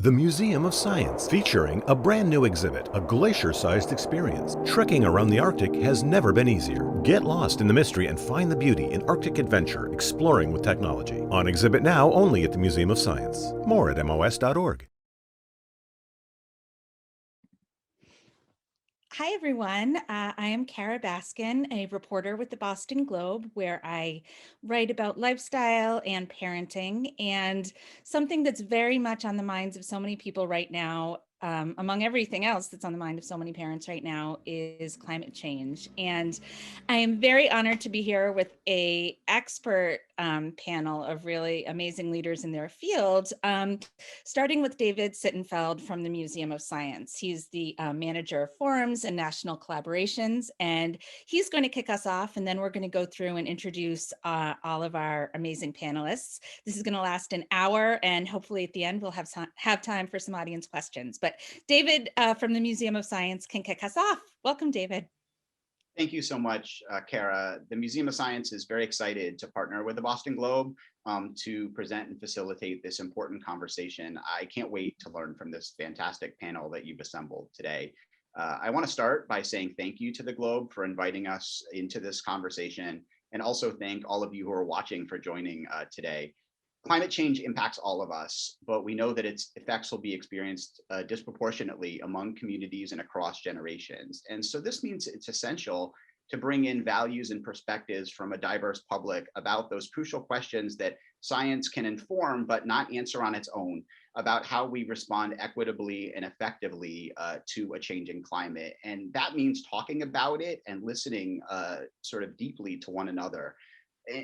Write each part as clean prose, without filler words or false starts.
The Museum of Science, featuring a brand new exhibit, a glacier-sized experience. Trekking around the Arctic has never been easier. Get lost in the mystery and find the beauty in Arctic adventure, exploring with technology. On exhibit now only at the Museum of Science. More at mos.org. Hi, everyone. I am Kara Baskin, a reporter with the Boston Globe, where I write about lifestyle and parenting. And something that's very much on the minds of so many people right now, among everything else that's on the mind of so many parents right now, is climate change. And I am very honored to be here with an expert panel of really amazing leaders in their field. Starting with David Sittenfeld from the Museum of Science. He's the manager of forums and national collaborations, and he's going to kick us off, and then we're going to go through and introduce all of our amazing panelists. This is going to last an hour, and hopefully at the end we'll have time for some audience questions. But David from the Museum of Science can kick us off. Welcome, David. Thank you so much, Kara. The Museum of Science is very excited to partner with the Boston Globe to present and facilitate this important conversation. I can't wait to learn from this fantastic panel that you've assembled today. I want to start by saying thank you to the Globe for inviting us into this conversation, and also thank all of you who are watching for joining today. Climate change impacts all of us, but we know that its effects will be experienced disproportionately among communities and across generations. And so this means it's essential to bring in values and perspectives from a diverse public about those crucial questions that science can inform but not answer on its own, about how we respond equitably and effectively to a changing climate. And that means talking about it and listening sort of deeply to one another.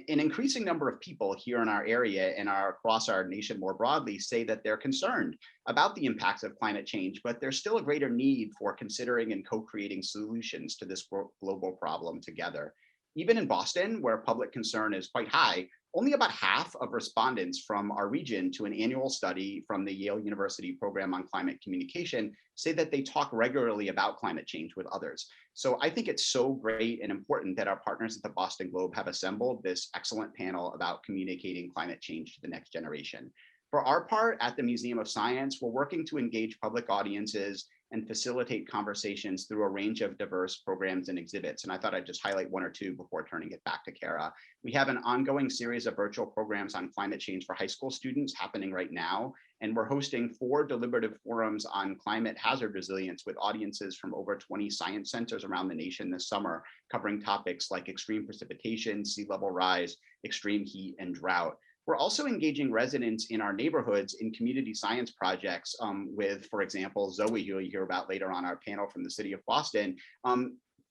An increasing number of people here in our area and across our nation more broadly say that they're concerned about the impacts of climate change, but there's still a greater need for considering and co-creating solutions to this global problem together. Even in Boston, where public concern is quite high, only about half of respondents from our region to an annual study from the Yale University Program on Climate Communication say that they talk regularly about climate change with others. So I think it's so great and important that our partners at the Boston Globe have assembled this excellent panel about communicating climate change to the next generation. For our part at the Museum of Science, we're working to engage public audiences and facilitate conversations through a range of diverse programs and exhibits. And I thought I'd just highlight one or two before turning it back to Kara. We have an ongoing series of virtual programs on climate change for high school students happening right now. And we're hosting 4 deliberative forums on climate hazard resilience with audiences from over 20 science centers around the nation this summer, covering topics like extreme precipitation, sea level rise, extreme heat, and drought. We're also engaging residents in our neighborhoods in community science projects with, for example, Zoe, who you'll hear about later on our panel from the city of Boston,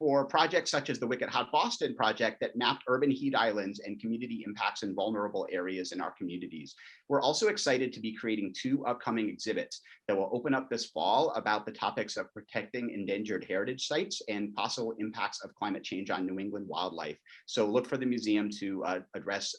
for projects such as the Wicked Hot Boston project that mapped urban heat islands and community impacts in vulnerable areas in our communities. We're also excited to be creating 2 upcoming exhibits that will open up this fall about the topics of protecting endangered heritage sites and possible impacts of climate change on New England wildlife. So look for the museum to address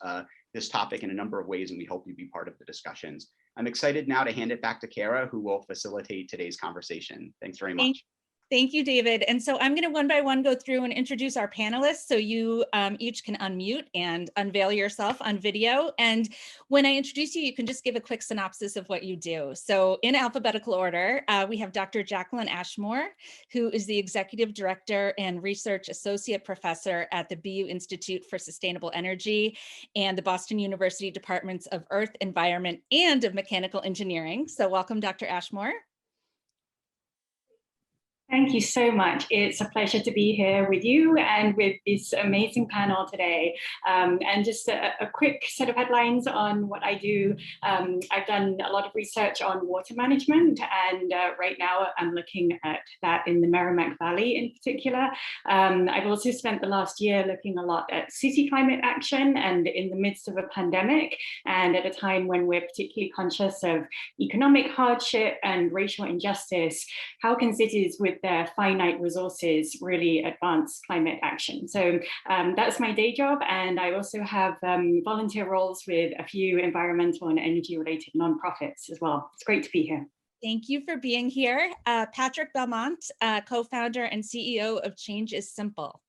this topic in a number of ways, and we hope you be part of the discussions. I'm excited now to hand it back to Kara, who will facilitate today's conversation. Thanks very much. Thank you, David. And so I'm going to one by one go through and introduce our panelists, so you each can unmute and unveil yourself on video. And when I introduce you, you can just give a quick synopsis of what you do. So in alphabetical order, we have Dr. Jacqueline Ashmore, who is the Executive Director and Research Associate Professor at the BU Institute for Sustainable Energy and the Boston University Departments of Earth, Environment, and of Mechanical Engineering. So welcome, Dr. Ashmore. Thank you so much. It's a pleasure to be here with you and with this amazing panel today. And just a quick set of headlines on what I do. I've done a lot of research on water management, and right now I'm looking at that in the Merrimack Valley in particular. I've also spent the last year looking a lot at city climate action, and in the midst of a pandemic, and at a time when we're particularly conscious of economic hardship and racial injustice, how can cities with their finite resources really advance climate action? So that's my day job, and I also have volunteer roles with a few environmental and energy related nonprofits as well. It's great to be here. Thank you for being here. Patrick Belmont, co-founder and CEO of Change is Simple.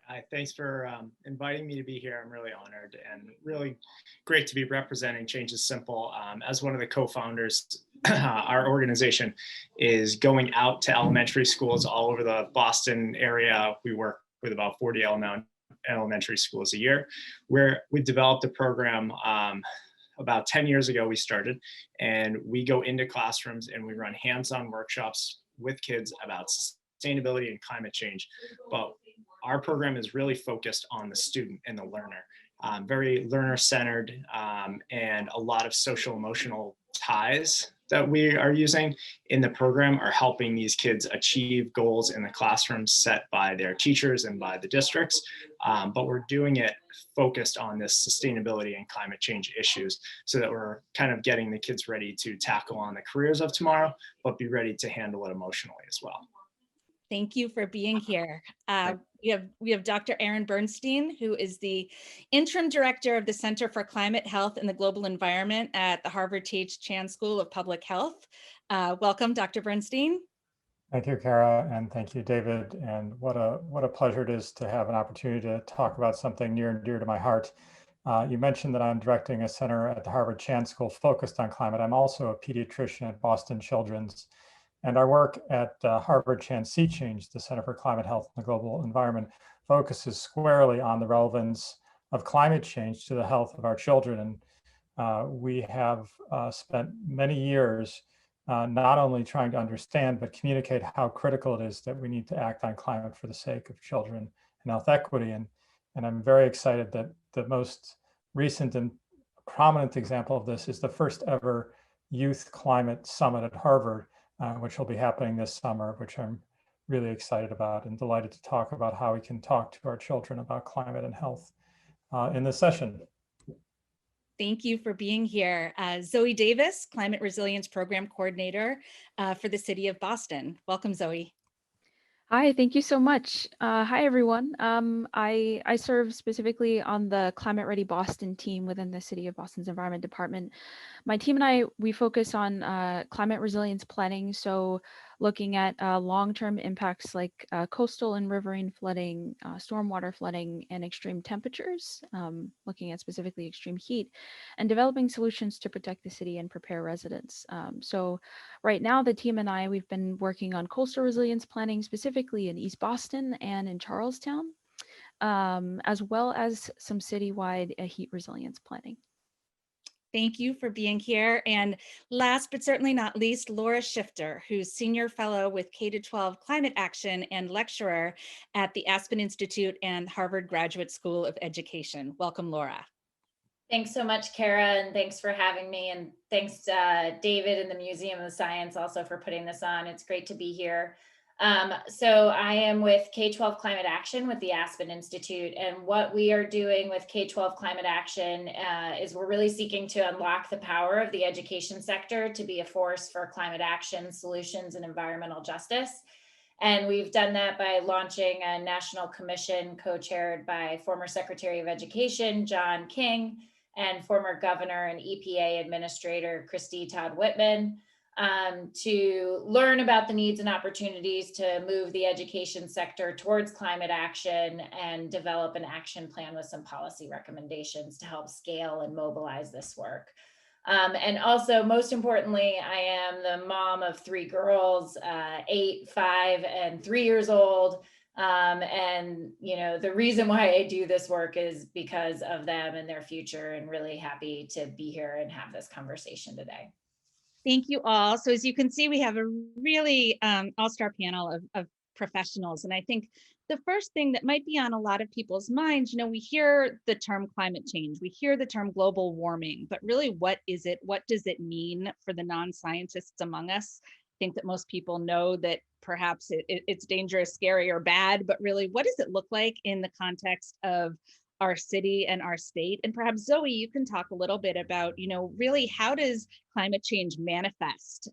Hi, thanks for inviting me to be here. I'm really honored and really great to be representing Change is Simple. As one of the co-founders, our organization is going out to elementary schools all over the Boston area. We work with about 40 elementary schools a year, where we developed a program about 10 years ago we started, and we go into classrooms and we run hands-on workshops with kids about sustainability and climate change. But our program is really focused on the student and the learner, very learner-centered, and a lot of social emotional ties that we are using in the program are helping these kids achieve goals in the classroom set by their teachers and by the districts. But we're doing it focused on this sustainability and climate change issues so that we're kind of getting the kids ready to tackle on the careers of tomorrow, but be ready to handle it emotionally as well. Thank you for being here. We have Dr. Erin Bernstein, who is the interim director of the Center for Climate Health and the Global Environment at the Harvard T.H. Chan School of Public Health. Welcome, Dr. Bernstein. Thank you, Kara, and thank you, David. And what a pleasure it is to have an opportunity to talk about something near and dear to my heart. You mentioned that I'm directing a center at the Harvard Chan School focused on climate. I'm also a pediatrician at Boston Children's. And our work at Harvard Chan Sea Change, the Center for Climate Health and the Global Environment, focuses squarely on the relevance of climate change to the health of our children. And we have spent many years not only trying to understand, but communicate how critical it is that we need to act on climate for the sake of children and health equity. And I'm very excited that the most recent and prominent example of this is the first ever Youth Climate Summit at Harvard, which will be happening this summer, which I'm really excited about and delighted to talk about how we can talk to our children about climate and health in this session. Thank you for being here. Zoe Davis, Climate Resilience Program Coordinator for the City of Boston. Welcome, Zoe. Hi, thank you so much. Hi, everyone. I serve specifically on the Climate Ready Boston team within the City of Boston's Environment Department. My team and we focus on climate resilience planning, so looking at long-term impacts like coastal and riverine flooding, stormwater flooding, and extreme temperatures, looking at specifically extreme heat, and developing solutions to protect the city and prepare residents. So right now, the team and we've been working on coastal resilience planning, specifically in East Boston and in Charlestown, as well as some citywide heat resilience planning. Thank you for being here. And last but certainly not least, Laura Shifter, who's Senior Fellow with K-12 Climate Action and lecturer at the Aspen Institute and Harvard Graduate School of Education. Welcome, Laura. Thanks so much, Kara, and thanks for having me. And thanks, David and the Museum of Science also for putting this on. It's great to be here. So I am with K-12 Climate Action with the Aspen Institute, and what we are doing with K-12 Climate Action is we're really seeking to unlock the power of the education sector to be a force for climate action solutions and environmental justice. And we've done that by launching a national commission co-chaired by former Secretary of Education, John King, and former Governor and EPA Administrator, Christie Todd Whitman, to learn about the needs and opportunities to move the education sector towards climate action and develop an action plan with some policy recommendations to help scale and mobilize this work. And also, most importantly, I am the mom of 3 girls, 8, 5, and 3 years old. And you know, the reason why I do this work is because of them and their future, and really happy to be here and have this conversation today. Thank you all. So as you can see, we have a really all-star panel of professionals. And I think the first thing that might be on a lot of people's minds, you know, we hear the term climate change, we hear the term global warming, but really what is it? What does it mean for the non-scientists among us? I think that most people know that perhaps it's dangerous, scary, or bad, but really what does it look like in the context of our city and our state? And perhaps Zoe, you can talk a little bit about, you know, really how does climate change manifest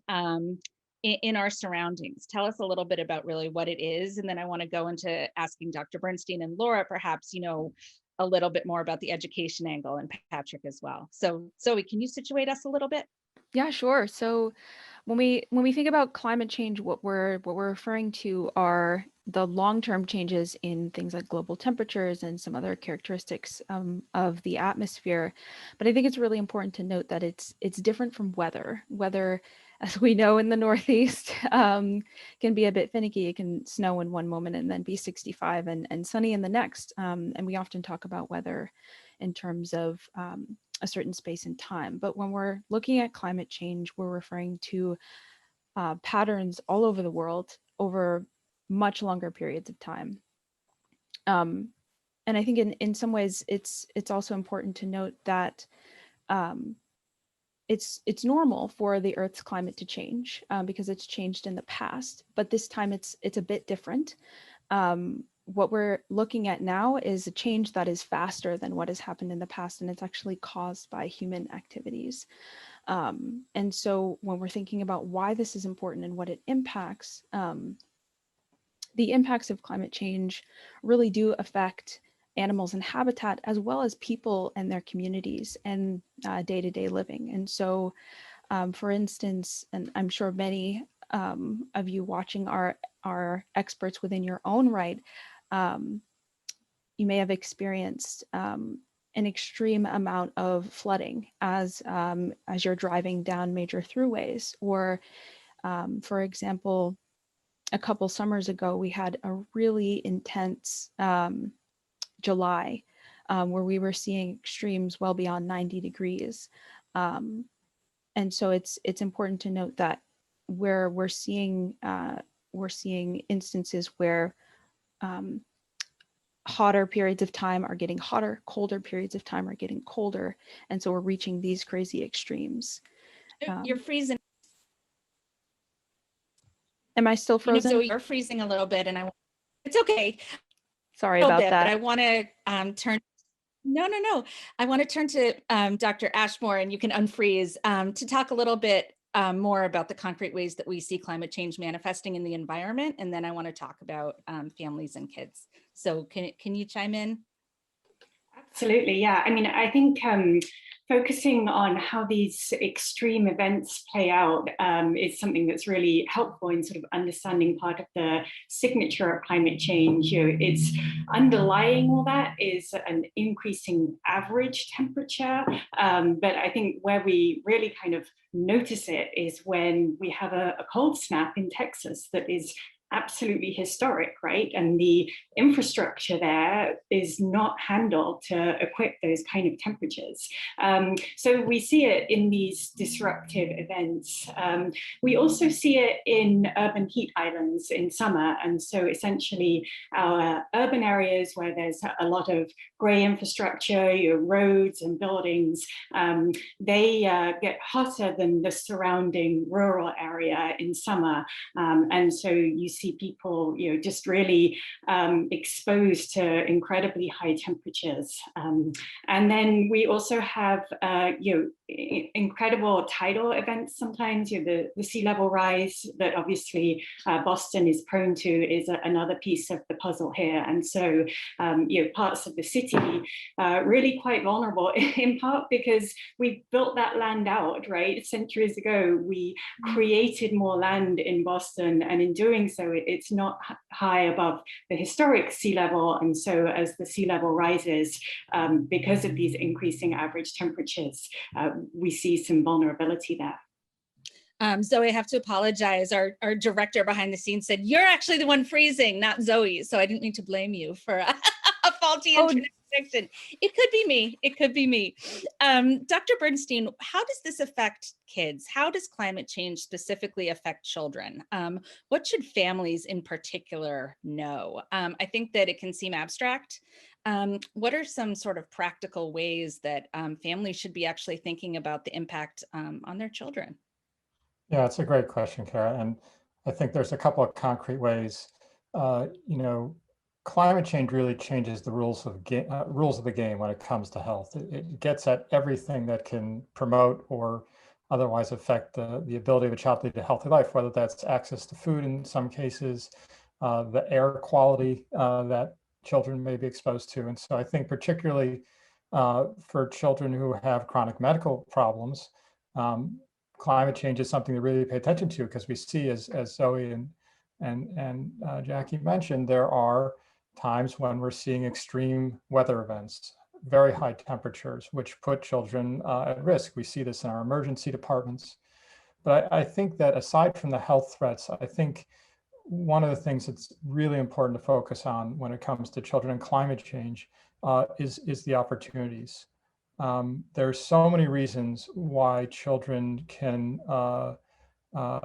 in our surroundings? Tell us a little bit about really what it is. And then I want to go into asking Dr. Bernstein and Laura, perhaps, you know, a little bit more about the education angle, and Patrick as well. So Zoe, can you situate us a little bit? Yeah, sure. So when we think about climate change, what we're referring to are the long-term changes in things like global temperatures and some other characteristics of the atmosphere. But I think it's really important to note that it's different from weather. Weather, as we know in the Northeast, can be a bit finicky. It can snow in one moment and then be 65 and sunny in the next. And we often talk about weather in terms of a certain space and time. But when we're looking at climate change, we're referring to patterns all over the world over much longer periods of time. And I think in some ways, it's also important to note that it's normal for the Earth's climate to change because it's changed in the past, but this time it's a bit different. What we're looking at now is a change that is faster than what has happened in the past, and it's actually caused by human activities. And so when we're thinking about why this is important and what it impacts, the impacts of climate change really do affect animals and habitat, as well as people and their communities and day-to-day living. And so, for instance, and I'm sure many of you watching are experts within your own right, you may have experienced an extreme amount of flooding as you're driving down major throughways, or for example, a couple summers ago, we had a really intense July where we were seeing extremes well beyond 90 degrees. And so it's important to note that where we're seeing instances where hotter periods of time are getting hotter, colder periods of time are getting colder. And so we're reaching these crazy extremes. You're freezing. Am I still frozen? Zoe, you're freezing a little bit, and it's okay. Sorry about that. But I want to turn. No. I want to turn to Dr. Ashmore, and you can unfreeze to talk a little bit more about the concrete ways that we see climate change manifesting in the environment, and then I want to talk about families and kids. So can you chime in? Absolutely, yeah. I mean, I think focusing on how these extreme events play out is something that's really helpful in sort of understanding part of the signature of climate change. You know, it's underlying all that is an increasing average temperature. But I think where we really kind of notice it is when we have a cold snap in Texas that is absolutely historic, right? And the infrastructure there is not handled to equip those kind of temperatures. So we see it in these disruptive events. We also see it in urban heat islands in summer. And so essentially our urban areas where there's a lot of gray infrastructure, your roads and buildings, they get hotter than the surrounding rural area in summer. And so you see people, you know, just really exposed to incredibly high temperatures. And then we also have, you know, incredible tidal events sometimes. You know, the sea level rise that obviously Boston is prone to is another piece of the puzzle here. And so, you know, parts of the city really quite vulnerable in part because we built that land out, right? Centuries ago, we created more land in Boston, and in doing so, it's not high above the historic sea level. And so as the sea level rises, because of these increasing average temperatures, we see some vulnerability there. Zoe, I have to apologize. Our director behind the scenes said, you're actually the one freezing, not Zoe. So I didn't mean to blame you for a faulty internet connection. It could be me. It could be me. Dr. Bernstein, how does this affect kids? How does climate change specifically affect children? What should families in particular know? I think that it can seem abstract. What are some sort of practical ways that families should be actually thinking about the impact on their children? Yeah, it's a great question, Kara. And I think there's a couple of concrete ways. You know, climate change really changes the rules of the game when it comes to health. It gets at everything that can promote or otherwise affect the ability of a child to lead a healthy life, whether that's access to food in some cases, the air quality that children may be exposed to. And so I think particularly for children who have chronic medical problems, climate change is something to really pay attention to, because we see, as Zoe and And Jackie mentioned there are times when we're seeing extreme weather events, very high temperatures, which put children at risk. We see this in our emergency departments. But I think that aside from the health threats, I think one of the things that's really important to focus on when it comes to children and climate change is the opportunities. There's so many reasons why children can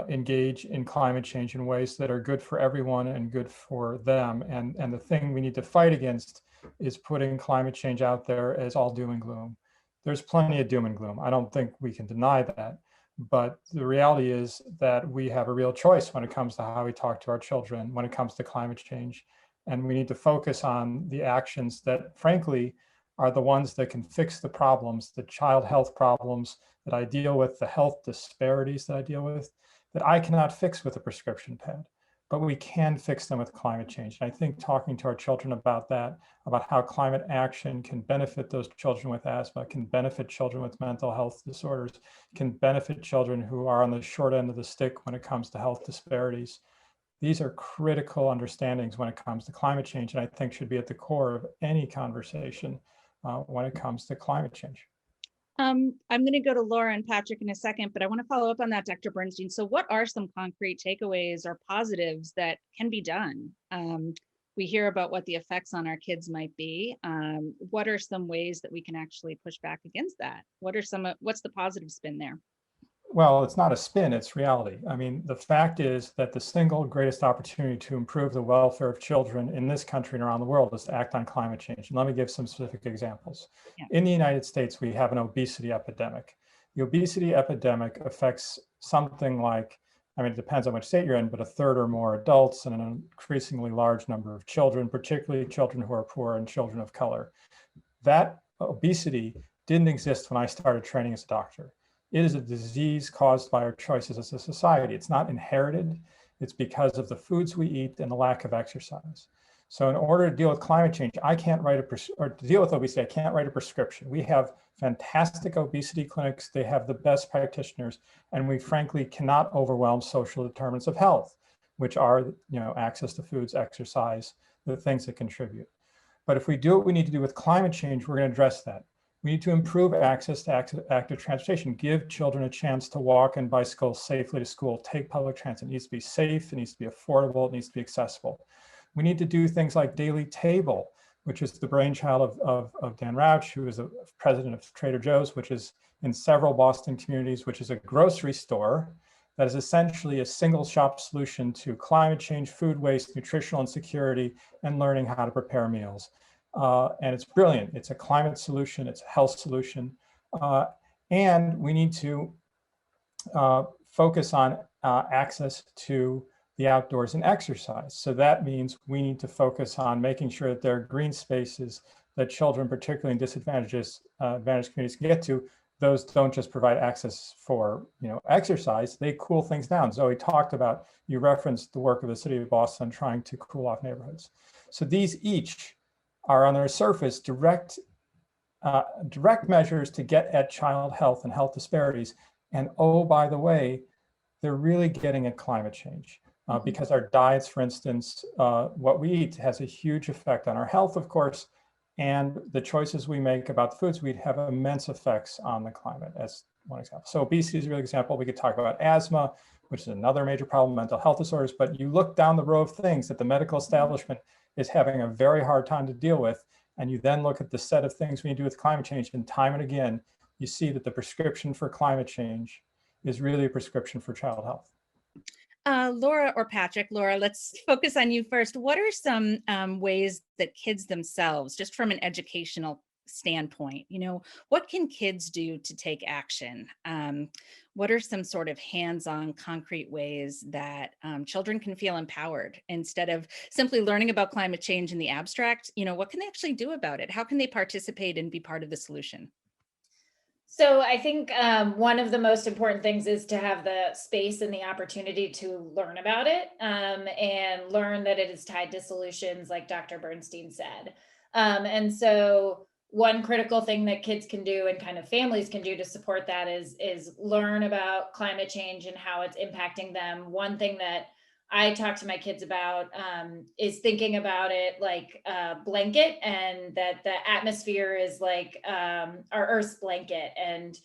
engage in climate change in ways that are good for everyone and good for them. And the thing we need to fight against is putting climate change out there as all doom and gloom. There's plenty of doom and gloom. I don't think we can deny that. But the reality is that we have a real choice when it comes to how we talk to our children, when it comes to climate change. And we need to focus on the actions that, frankly, are the ones that can fix the problems, the child health problems that I deal with, the health disparities that I deal with, that I cannot fix with a prescription pad, but we can fix them with climate change. And I think talking to our children about that, about how climate action can benefit those children with asthma, can benefit children with mental health disorders, can benefit children who are on the short end of the stick when it comes to health disparities. These are critical understandings when it comes to climate change, and I think should be at the core of any conversation when it comes to climate change. I'm going to go to Laura and Patrick in a second, but I want to follow up on that, Dr. Bernstein. So what are some concrete takeaways or positives that can be done? We hear about what the effects on our kids might be. What are some ways that we can actually push back against that? What's the positive spin there? Well, it's not a spin, it's reality. I mean, the fact is that the single greatest opportunity to improve the welfare of children in this country and around the world is to act on climate change. And let me give some specific examples. Yeah. In the United States, we have an obesity epidemic. The obesity epidemic affects something like, I mean, it depends on which state you're in, but a third or more adults and an increasingly large number of children, particularly children who are poor and children of color. That obesity didn't exist when I started training as a doctor. It is a disease caused by our choices as a society. It's not inherited. It's because of the foods we eat and the lack of exercise. So in order to deal with climate change, I can't write or to deal with obesity, I can't write a prescription. We have fantastic obesity clinics. They have the best practitioners, and we frankly cannot overwhelm social determinants of health, which are, access to foods, exercise, the things that contribute. But if we do what we need to do with climate change, we're going to address that. We need to improve access to active transportation, give children a chance to walk and bicycle safely to school, take public transit. It needs to be safe, it needs to be affordable, it needs to be accessible. We need to do things like Daily Table, which is the brainchild of Dan Rauch, who is the president of Trader Joe's, which is in several Boston communities, which is a grocery store that is essentially a single shop solution to climate change, food waste, nutritional insecurity, and learning how to prepare meals. And it's brilliant. It's a climate solution. It's a health solution. And we need to focus on access to the outdoors and exercise. So that means we need to focus on making sure that there are green spaces that children, particularly in disadvantaged communities, can get to. Those don't just provide access for exercise, they cool things down. Zoe talked about, you referenced the work of the city of Boston trying to cool off neighborhoods. So these each are on their surface direct measures to get at child health and health disparities. And oh, by the way, they're really getting at climate change because our diets, for instance, what we eat has a huge effect on our health, of course, and the choices we make about the foods we eat have immense effects on the climate, as one example. So obesity is a real example. We could talk about asthma, which is another major problem, mental health disorders, but you look down the row of things that the medical establishment is having a very hard time to deal with, and you then look at the set of things we need to do with climate change, and time and again, you see that the prescription for climate change is really a prescription for child health. Laura or Patrick, Laura, let's focus on you first. What are some ways that kids themselves, just from an educational standpoint, what can kids do to take action? What are some sort of hands-on concrete ways that children can feel empowered instead of simply learning about climate change in the abstract? What can they actually do about it? How can they participate and be part of the solution? So I think one of the most important things is to have the space and the opportunity to learn about it and learn that it is tied to solutions, like Dr. Bernstein said. And so one critical thing that kids can do and kind of families can do to support that is learn about climate change and how it's impacting them. One thing that I talk to my kids about is thinking about it like a blanket, and that the atmosphere is like our Earth's blanket, and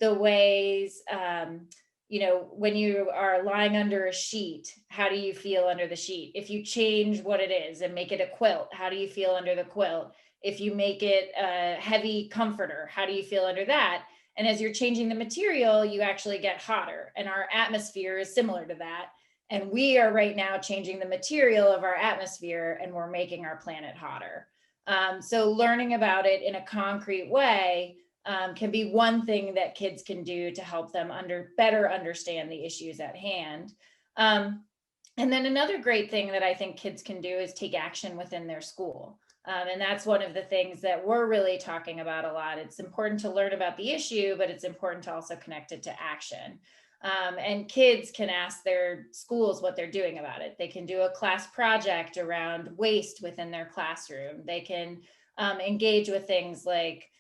the ways, when you are lying under a sheet, how do you feel under the sheet? If you change what it is and make it a quilt, how do you feel under the quilt? If you make it a heavy comforter, how do you feel under that? And as you're changing the material, you actually get hotter, and our atmosphere is similar to that. And we are right now changing the material of our atmosphere, and we're making our planet hotter. So learning about it in a concrete way can be one thing that kids can do to help them better understand the issues at hand. And then another great thing that I think kids can do is take action within their school. And that's one of the things that we're really talking about a lot. It's important to learn about the issue, but it's important to also connect it to action. And kids can ask their schools what they're doing about it. They can do a class project around waste within their classroom. They can engage with things like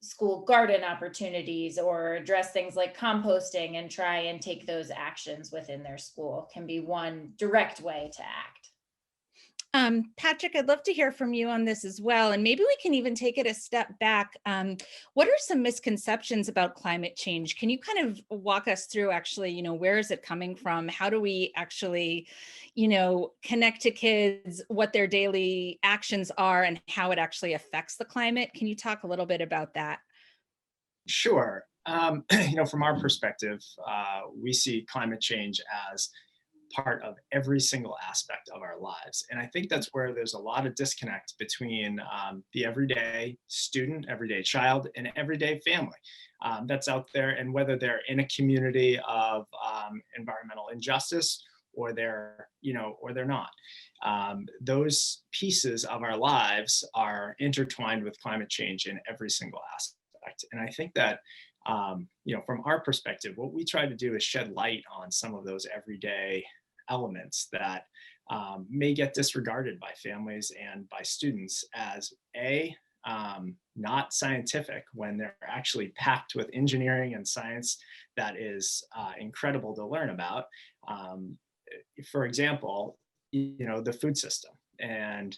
school garden opportunities, or address things like composting, and try and take those actions within their school. Can be one direct way to act. Patrick, I'd love to hear from you on this as well. And maybe we can even take it a step back. What are some misconceptions about climate change? Can you kind of walk us through actually, where is it coming from? How do we actually, connect to kids what their daily actions are and how it actually affects the climate? Can you talk a little bit about that? Sure. From our perspective, we see climate change as part of every single aspect of our lives. And I think that's where there's a lot of disconnect between the everyday student, everyday child, and everyday family that's out there, and whether they're in a community of environmental injustice, or they're not. Those pieces of our lives are intertwined with climate change in every single aspect. And I think that from our perspective, what we try to do is shed light on some of those everyday elements that may get disregarded by families and by students as not scientific, when they're actually packed with engineering and science that is incredible to learn about. For example, the food system, and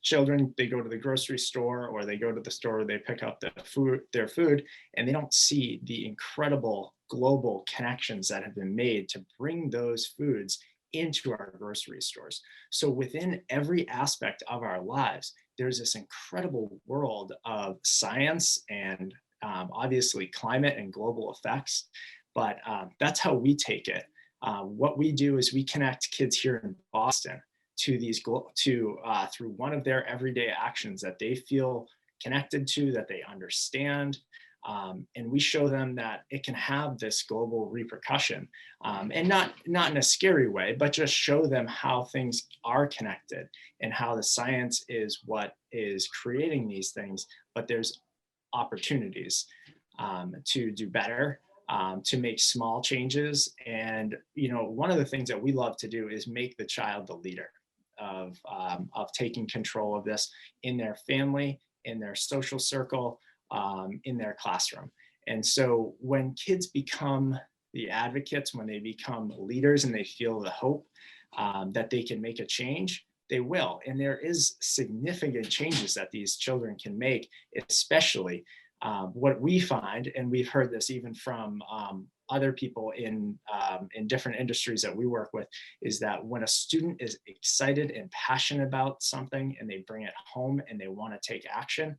children, they go to the grocery store, or they go to the store, they pick up their food, and they don't see the incredible global connections that have been made to bring those foods into our grocery stores. So within every aspect of our lives, there's this incredible world of science and obviously climate and global effects. But that's how we take it. What we do is we connect kids here in Boston to through one of their everyday actions that they feel connected to, that they understand. And we show them that it can have this global repercussion, and not in a scary way, but just show them how things are connected, and how the science is what is creating these things, but there's opportunities to do better, to make small changes. And one of the things that we love to do is make the child the leader of taking control of this in their family, in their social circle, in their classroom. And so when kids become the advocates, when they become leaders, and they feel the hope that they can make a change, they will. And there is significant changes that these children can make, especially what we find, and we've heard this even from other people in different industries that we work with, is that when a student is excited and passionate about something, and they bring it home and they want to take action,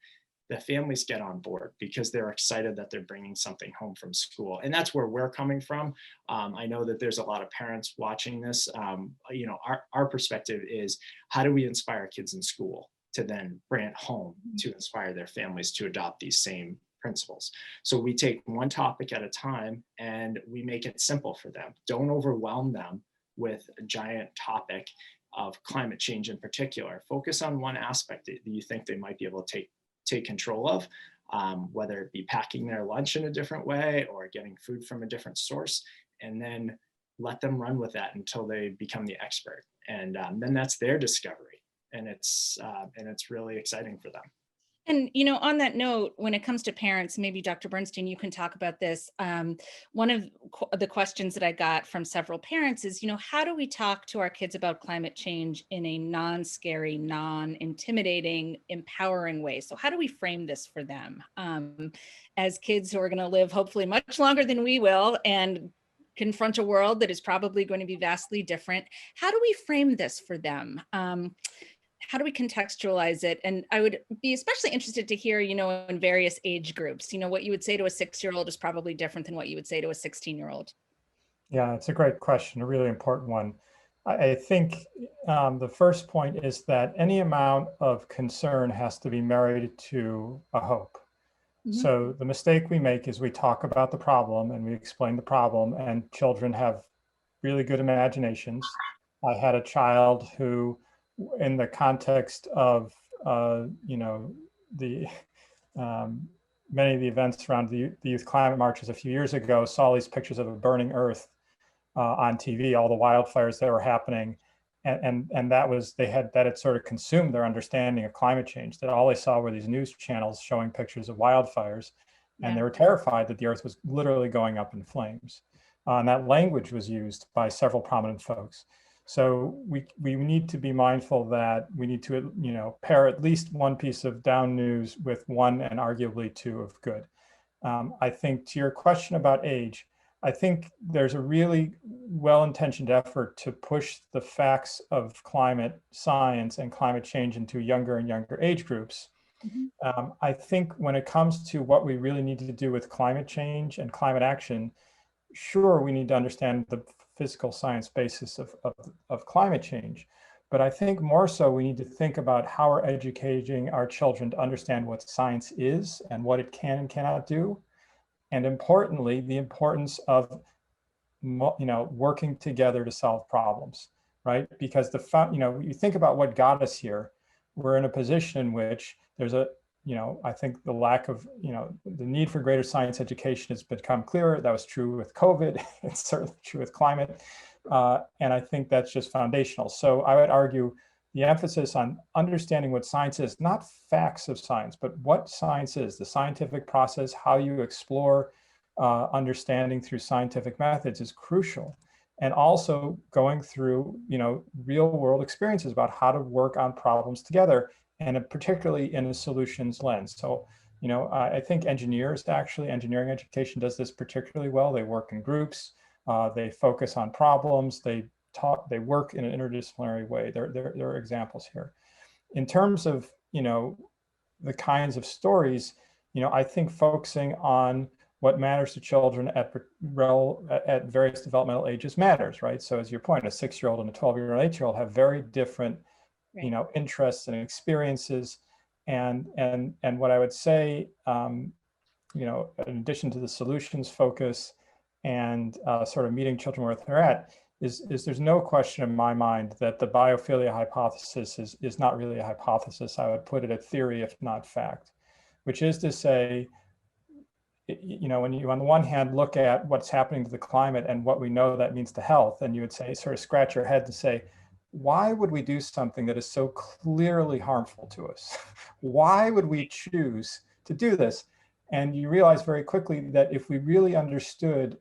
the families get on board because they're excited that they're bringing something home from school. And that's where we're coming from. I know that there's a lot of parents watching this. Our perspective is, how do we inspire kids in school to then bring it home to inspire their families to adopt these same principles? So we take one topic at a time, and we make it simple for them. Don't overwhelm them with a giant topic of climate change in particular. Focus on one aspect that you think they might be able to take control of, whether it be packing their lunch in a different way, or getting food from a different source, and then let them run with that until they become the expert. And then that's their discovery. And it's really exciting for them. And, on that note, when it comes to parents, maybe Dr. Bernstein, you can talk about this. One of the questions that I got from several parents is, how do we talk to our kids about climate change in a non-scary, non-intimidating, empowering way? So how do we frame this for them as kids who are going to live hopefully much longer than we will and confront a world that is probably going to be vastly different? How do we frame this for them? How do we contextualize it? And I would be especially interested to hear, in various age groups, what you would say to a 6-year-old is probably different than what you would say to a 16-year-old. Yeah, it's a great question, a really important one. I think the first point is that any amount of concern has to be married to a hope. So the mistake we make is we talk about the problem and we explain the problem, and children have really good imaginations. I had a child who, in the context of, the many of the events around the youth climate marches a few years ago, saw these pictures of a burning earth on TV, all the wildfires that were happening. And that had sort of consumed their understanding of climate change, that all they saw were these news channels showing pictures of wildfires. And they were terrified that the earth was literally going up in flames. And that language was used by several prominent folks. So we need to be mindful that we need to, pair at least one piece of down news with one and arguably two of good. I think to your question about age, I think there's a really well-intentioned effort to push the facts of climate science and climate change into younger and younger age groups. I think when it comes to what we really need to do with climate change and climate action, sure, we need to understand the physical science basis of climate change. But I think more so we need to think about how we're educating our children to understand what science is and what it can and cannot do. And importantly, the importance of working together to solve problems, right? Because you think about what got us here. We're in a position in which there's I think the lack of, the need for greater science education has become clearer. That was true with COVID. It's certainly true with climate. And I think that's just foundational. So I would argue the emphasis on understanding what science is, not facts of science, but what science is, the scientific process, how you explore understanding through scientific methods is crucial. And also going through, real world experiences about how to work on problems together, and particularly in a solutions lens. So, I think engineering education does this particularly well. They work in groups, they focus on problems, they work in an interdisciplinary way. There are examples here. In terms of, the kinds of stories, I think focusing on what matters to children at various developmental ages matters, right? So as your point, a 6-year-old and a 12-year-old, 8-year-old have very different, interests and experiences. And what I would say, in addition to the solutions focus and sort of meeting children where they're at, is there's no question in my mind that the biophilia hypothesis is not really a hypothesis. I would put it a theory, if not fact, which is to say, when you on the one hand look at what's happening to the climate and what we know that means to health, and you would say, sort of scratch your head to say, why would we do something that is so clearly harmful to us? Why would we choose to do this? And you realize very quickly that if we really understood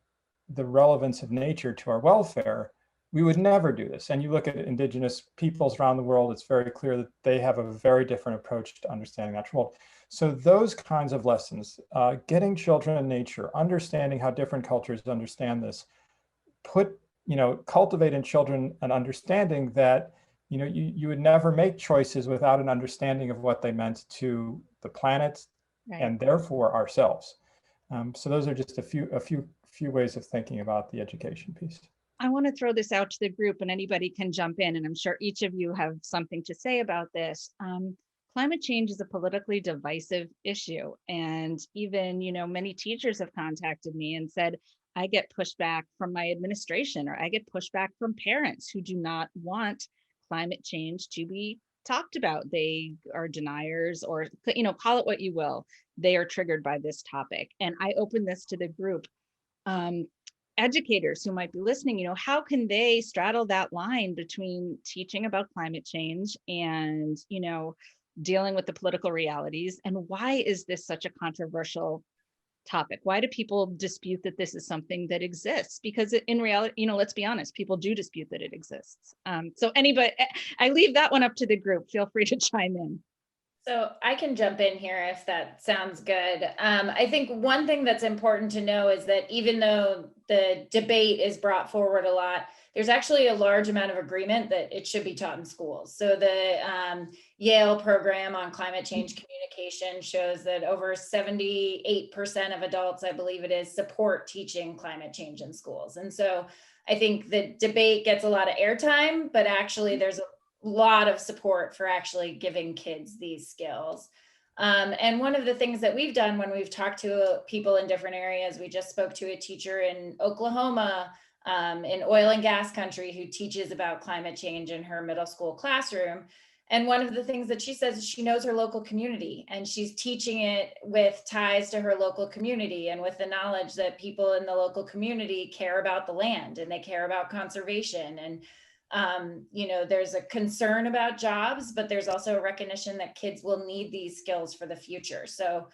the relevance of nature to our welfare, we would never do this. And you look at indigenous peoples around the world, it's very clear that they have a very different approach to understanding that world. So those kinds of lessons, getting children in nature, understanding how different cultures understand this, cultivate in children an understanding that, you would never make choices without an understanding of what they meant to the planet and therefore ourselves. So those are just a few ways of thinking about the education piece. I want to throw this out to the group and anybody can jump in, and I'm sure each of you have something to say about this. Climate change is a politically divisive issue. And even, many teachers have contacted me and said, I get pushback from my administration, or I get pushback from parents who do not want climate change to be talked about. They are deniers, or, call it what you will. They are triggered by this topic. And I open this to the group. Educators who might be listening, how can they straddle that line between teaching about climate change and, dealing with the political realities? And why is this such a controversial topic? Why do people dispute that this is something that exists? Because in reality, let's be honest, people do dispute that it exists. So anybody, I leave that one up to the group. Feel free to chime in. So I can jump in here if that sounds good. I think one thing that's important to know is that even though the debate is brought forward a lot, there's actually a large amount of agreement that it should be taught in schools. So the Yale program on climate change communication shows that over 78% of adults, I believe it is, support teaching climate change in schools. And so I think the debate gets a lot of airtime, but actually there's a lot of support for actually giving kids these skills. And one of the things that we've done when we've talked to people in different areas, we just spoke to a teacher in Oklahoma, in oil and gas country, who teaches about climate change in her middle school classroom. And one of the things that she says is she knows her local community, and she's teaching it with ties to her local community and with the knowledge that people in the local community care about the land and they care about conservation. And there's a concern about jobs, but there's also a recognition that kids will need these skills for the future. So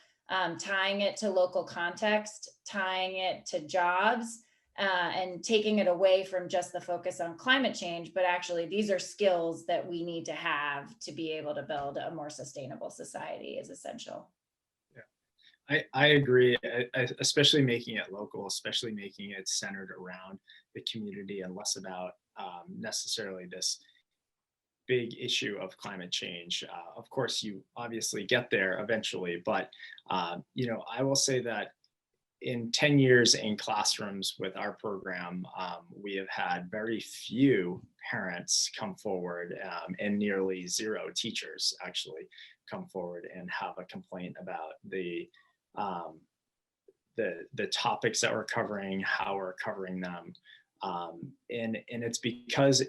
tying it to local context, tying it to jobs, and taking it away from just the focus on climate change, but actually these are skills that we need to have to be able to build a more sustainable society is essential. Yeah, I agree, especially making it local, especially making it centered around the community and less about necessarily this big issue of climate change. Of course, you obviously get there eventually, but I will say that in 10 years in classrooms with our program, we have had very few parents come forward and nearly zero teachers actually come forward and have a complaint about the topics that we're covering, how we're covering them. And it's because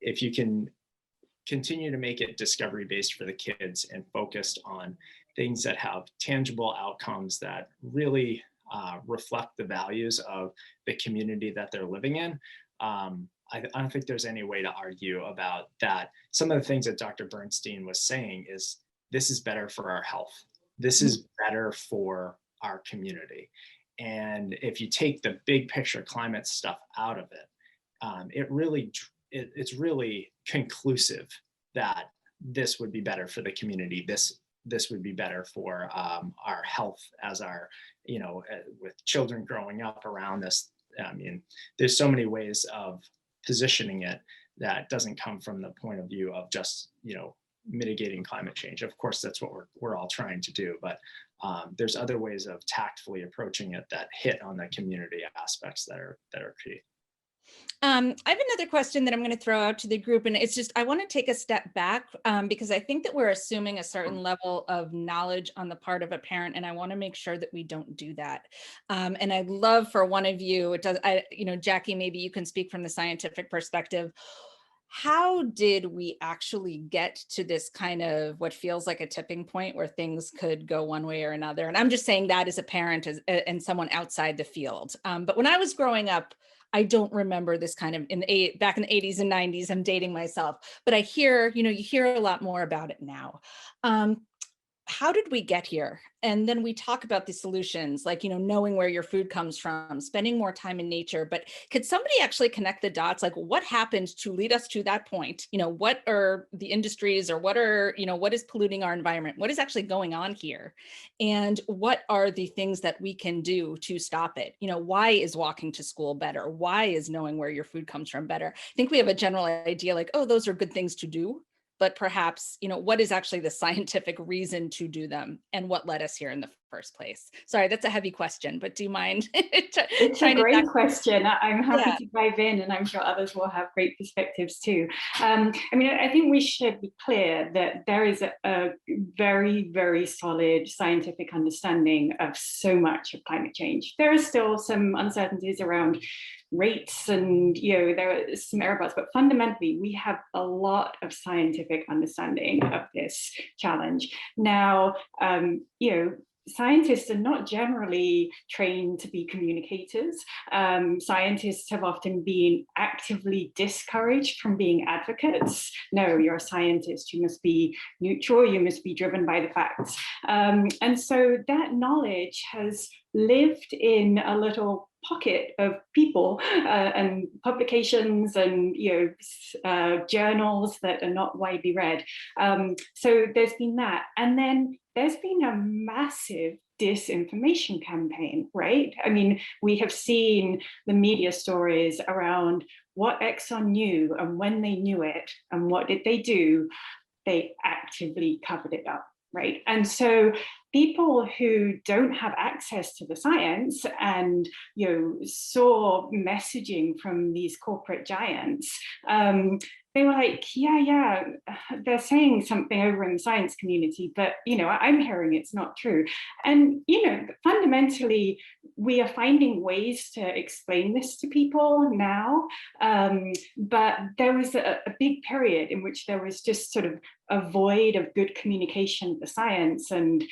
if you can continue to make it discovery based for the kids and focused on things that have tangible outcomes that really reflect the values of the community that they're living in, I don't think there's any way to argue about that. Some of the things that Dr. Bernstein was saying is this is better for our health. This is better for our community. And if you take the big picture climate stuff out of it, it's really conclusive that this would be better for the community. This would be better for our health as our, with children growing up around this. I mean, there's so many ways of positioning it that doesn't come from the point of view of just, mitigating climate change. Of course, that's what we're all trying to do, but there's other ways of tactfully approaching it that hit on the community aspects that are key. I have another question that I'm going to throw out to the group, and it's just I want to take a step back because I think that we're assuming a certain level of knowledge on the part of a parent, and I want to make sure that we don't do that. And I'd love for one of you, Jackie, maybe you can speak from the scientific perspective. How did we actually get to this kind of what feels like a tipping point where things could go one way or another? And I'm just saying that as a parent and someone outside the field. But when I was growing up, I don't remember this kind of back in the 80s and 90s. I'm dating myself, but I hear, you hear a lot more about it now. How did we get here? And then we talk about the solutions, like, knowing where your food comes from, spending more time in nature. But could somebody actually connect the dots? Like, what happened to lead us to that point? What are the industries, or what is polluting our environment? What is actually going on here? And what are the things that we can do to stop it? Why is walking to school better? Why is knowing where your food comes from better? I think we have a general idea like, oh, those are good things to do. But perhaps, what is actually the scientific reason to do them, and what led us here in the first place? Sorry, that's a heavy question, but do you mind? It's a great question. I'm happy to dive in, and I'm sure others will have great perspectives too. I think we should be clear that there is a very, very solid scientific understanding of so much of climate change. There are still some uncertainties around rates, and there are some error bars, but fundamentally we have a lot of scientific understanding of this challenge. Now, scientists are not generally trained to be communicators. Scientists have often been actively discouraged from being advocates. No, you're a scientist, you must be neutral, you must be driven by the facts. And so that knowledge has lived in a little pocket of people and publications and journals that are not widely read. So there's been that. And then there's been a massive disinformation campaign, right? I mean, we have seen the media stories around what Exxon knew and when they knew it and what did they do. They actively covered it up, right? And so people who don't have access to the science and saw messaging from these corporate giants, they were like, yeah, they're saying something over in the science community, but I'm hearing it's not true. And fundamentally, we are finding ways to explain this to people now, but there was a big period in which there was just sort of a void of good communication of the science, and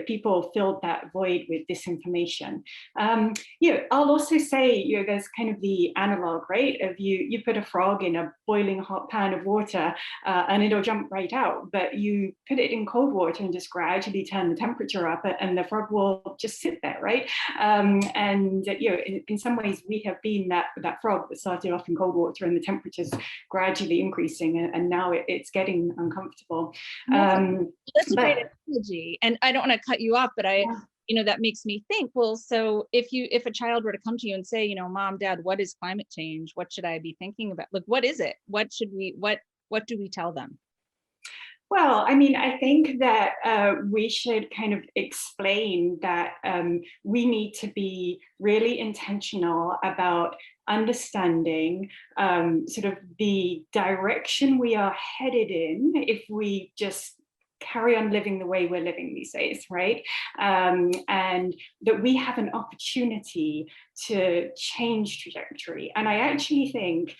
people filled that void with disinformation. I'll also say, there's kind of the analog, right, of you put a frog in a boiling hot pan of water and it'll jump right out, but you put it in cold water and just gradually turn the temperature up, and the frog will just sit there, right? In some ways, we have been that frog that started off in cold water and the temperature's gradually increasing, and now it's getting uncomfortable. That's a great analogy, and I don't want to cut you off, but that makes me think, well, so if a child were to come to you and say, Mom, Dad, what is climate change? What should I be thinking about? Like, what is it? What do we tell them? Well, I mean, I think that we should kind of explain that we need to be really intentional about understanding sort of the direction we are headed in if we just carry on living the way we're living these days, right? And that we have an opportunity to change trajectory. And I actually think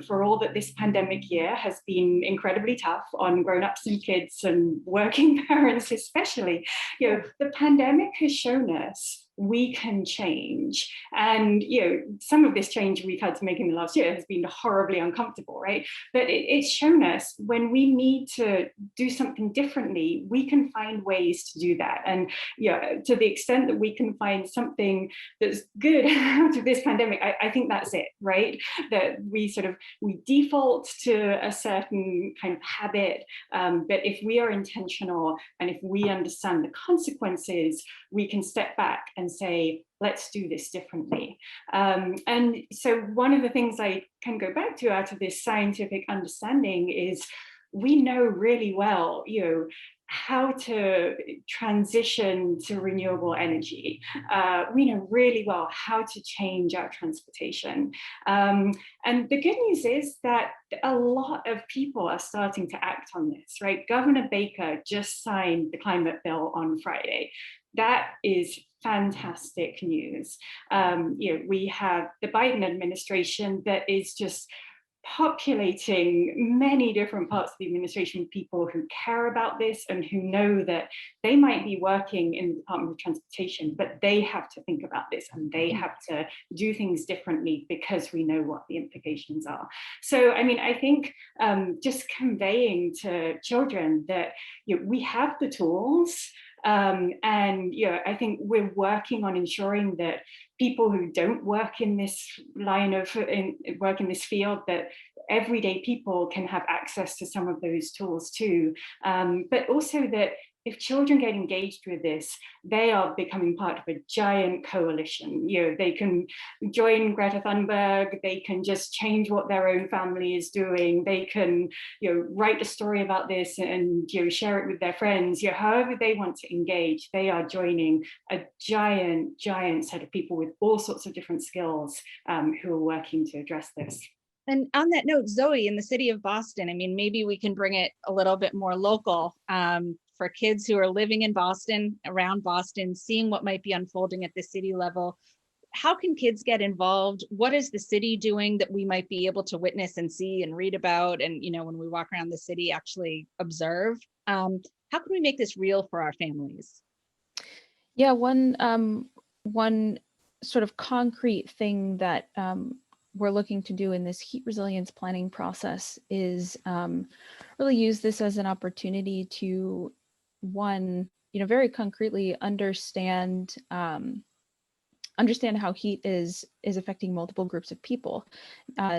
for all that this pandemic year has been incredibly tough on grown-ups and kids and working parents especially, the pandemic has shown us we can change. And some of this change we've had to make in the last year has been horribly uncomfortable, right? But it's shown us when we need to do something differently, we can find ways to do that. And to the extent that we can find something that's good out of this pandemic, I think that's it, right? That we default to a certain kind of habit, but if we are intentional and if we understand the consequences, we can step back and say, let's do this differently. And so one of the things I can go back to out of this scientific understanding is we know really well, how to transition to renewable energy. We know really well how to change our transportation. And the good news is that a lot of people are starting to act on this, right? Governor Baker just signed the climate bill on Friday. That is fantastic news. We have the Biden administration that is just populating many different parts of the administration with people who care about this and who know that they might be working in the Department of Transportation, but they have to think about this and they have to do things differently because we know what the implications are. So, I mean, I think just conveying to children that we have the tools. I think we're working on ensuring that people who don't work in this work in this field, that everyday people can have access to some of those tools too. But also that if children get engaged with this, they are becoming part of a giant coalition. They can join Greta Thunberg, they can just change what their own family is doing, they can write a story about this and share it with their friends. However they want to engage, they are joining a giant set of people with all sorts of different skills who are working to address this. And on that note, Zoe, in the city of Boston, I mean, maybe we can bring it a little bit more local for kids who are living in Boston, around Boston, seeing what might be unfolding at the city level. How can kids get involved? What is the city doing that we might be able to witness and see and read about? And, when we walk around the city, actually observe. How can we make this real for our families? Yeah, one sort of concrete thing that we're looking to do in this heat resilience planning process is really use this as an opportunity to, one, very concretely understand how heat is affecting multiple groups of people,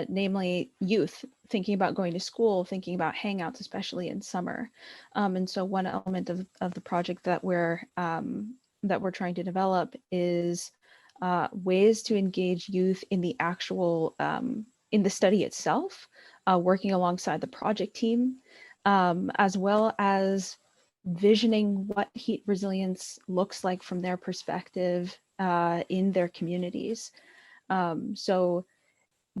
namely youth, thinking about going to school, thinking about hangouts, especially in summer. And so one element of the project that we're trying to develop is ways to engage youth in the actual in the study itself, working alongside the project team, as well as visioning what heat resilience looks like from their perspective in their communities. So